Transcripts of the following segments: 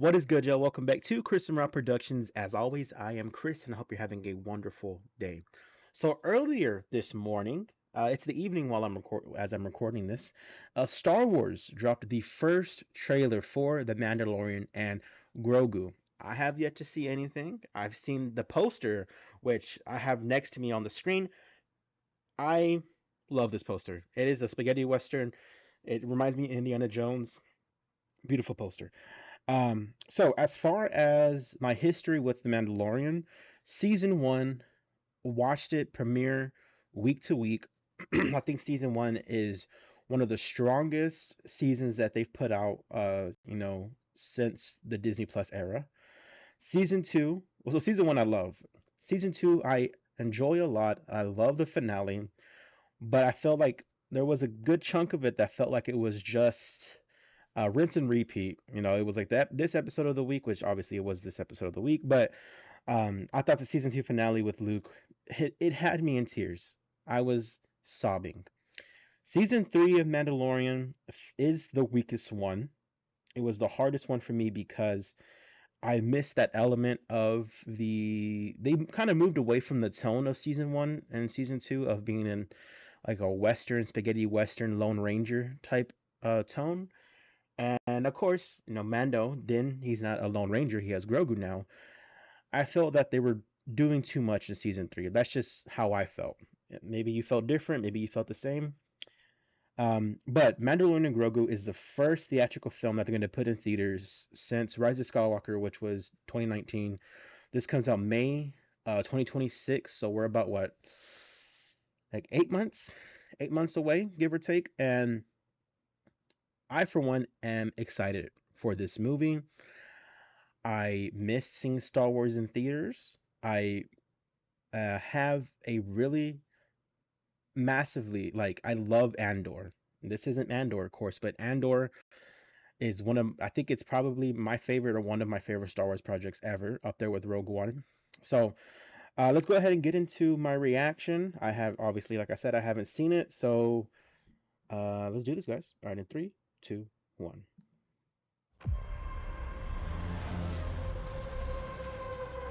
What is good, y'all? Welcome back to Chris and Rob Productions. As always, I am Chris, and I hope you're having a wonderful day. So earlier this morning, it's the evening while as I'm recording this. Star Wars dropped the first trailer for The Mandalorian and Grogu. I have yet to see anything. I've seen the poster, which I have next to me on the screen. I love this poster. It is a spaghetti western. It reminds me of Indiana Jones. Beautiful poster. So as far as my history with The Mandalorian, season one, watched it premiere week to week. I think season one is one of the strongest seasons that they've put out, since the Disney Plus era. Season two, well, so season one I love. Season two I enjoy a lot. I love the finale, but I felt like there was a good chunk of it that felt like it was just rinse and repeat. It was like that this episode of the week, which obviously it was this episode of the week, but I thought the season two finale with Luke it had me in tears. I was sobbing. Season three of Mandalorian is the weakest one. It was the hardest one for me because I missed that element of they kind of moved away from the tone of season one and season two of being in like a western spaghetti western Lone Ranger type tone. And of course, Mando, Din, he's not a Lone Ranger, he has Grogu now. I felt that they were doing too much in season three. That's just how I felt. Maybe you felt different, maybe you felt the same. But Mandalorian and Grogu is the first theatrical film that they're going to put in theaters since Rise of Skywalker, which was 2019. This comes out May 2026, so we're about what, like 8 months? 8 months away, give or take. And I, for one, am excited for this movie. I missed seeing Star Wars in theaters. I have a really massively like I love Andor. This isn't Andor, of course, but Andor is one of I think it's probably my favorite or one of my favorite Star Wars projects ever, up there with Rogue One. So let's go ahead and get into my reaction. I have obviously, like I said, I haven't seen it, so let's do this, guys. All right, in three, two, one.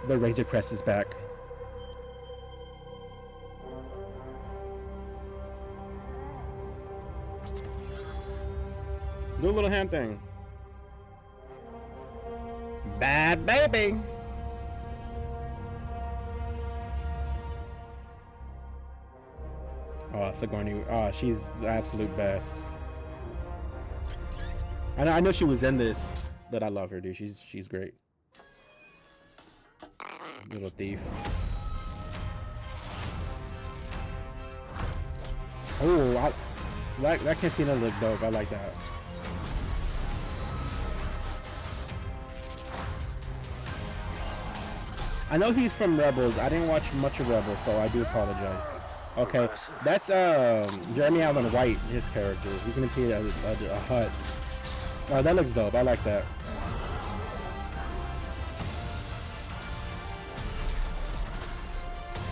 The Razor Crest is back. Do a little hand thing. Bad baby. Oh, Sigourney. Oh, she's the absolute best. I know she was in this, but I love her, dude. She's great. Little thief. Oh, that cantina look dope. I like that. I know he's from Rebels. I didn't watch much of Rebels, so I do apologize. Okay, that's Jeremy Allen White, his character. He's gonna be a hut. Oh, that looks dope. I like that.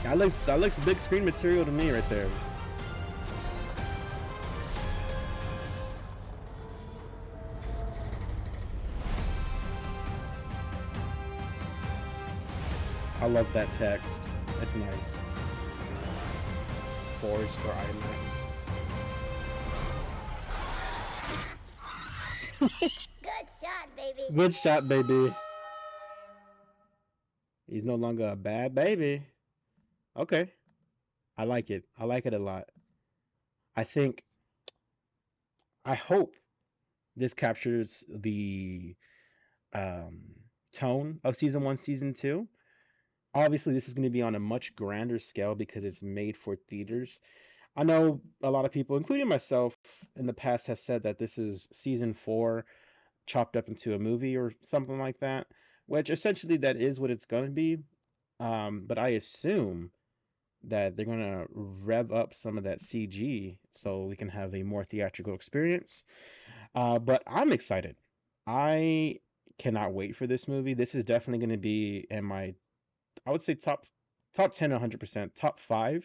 That looks big screen material to me right there. I love that text. It's nice. Forged or IMAX. Good shot, baby. Good shot, baby. He's no longer a bad baby. Okay. I like it. I like it a lot. I think I hope this captures the um, tone of season one, season two. Obviously, this is going to be on a much grander scale because it's made for theaters. I know a lot of people, including myself, in the past has said that this is season four chopped up into a movie or something like that, which essentially that is what it's going to be. But I assume that they're going to rev up some of that CG so we can have a more theatrical experience. But I'm excited. I cannot wait for this movie. This is definitely going to be in my, I would say top 10, 100%, top five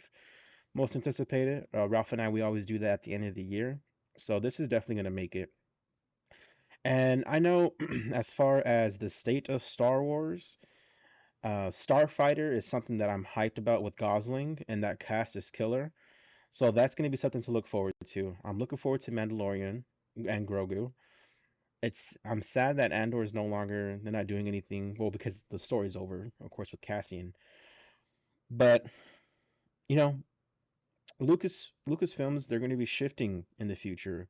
most anticipated. Ralph and I, we always do that at the end of the year. So this is definitely going to make it. And I know as far as the state of Star Wars, Starfighter is something that I'm hyped about with Gosling, and that cast is killer. So that's going to be something to look forward to. I'm looking forward to Mandalorian and Grogu. I'm sad that Andor is no longer they're not doing anything. Well, because the story's over, of course, with Cassian. But you know, Lucasfilms they're going to be shifting in the future.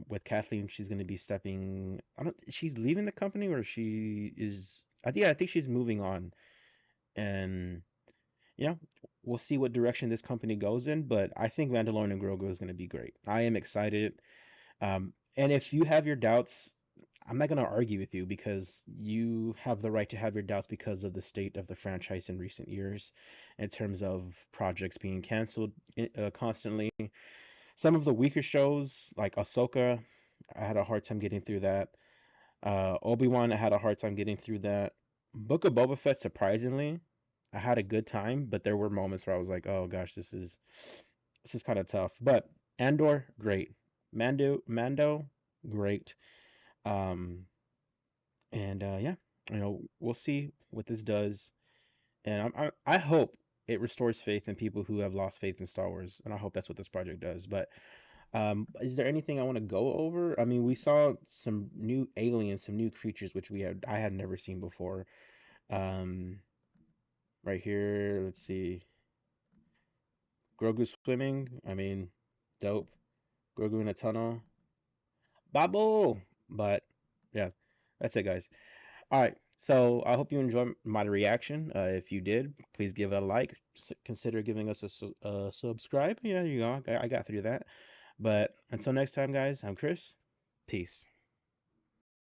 With Kathleen, she's going to be stepping. I don't. She's leaving the company, or she is. I think she's moving on, and you know, we'll see what direction this company goes in. But I think Mandalorian and Grogu is going to be great. I am excited. And if you have your doubts, I'm not going to argue with you because you have the right to have your doubts because of the state of the franchise in recent years, in terms of projects being canceled constantly. Some of the weaker shows, like Ahsoka, I had a hard time getting through that. Obi-Wan, I had a hard time getting through that. Book of Boba Fett, surprisingly, I had a good time, but there were moments where I was like, "Oh gosh, this is kind of tough." But Andor, great. Mando, great. Um, and yeah, we'll see what this does, and I hope it restores faith in people who have lost faith in Star Wars, and I hope that's what this project does. But is there anything I want to go over? I mean, we saw some new aliens, some new creatures, which I had never seen before. Um, right here, let's see, Grogu swimming. I mean, dope. Grogu in a tunnel. Babu. But yeah, that's it, guys. All right. So I hope you enjoyed my reaction. If you did, please give it a like. Consider giving us a subscribe. Yeah, there you go. I got through that. But until next time, guys, I'm Chris. Peace.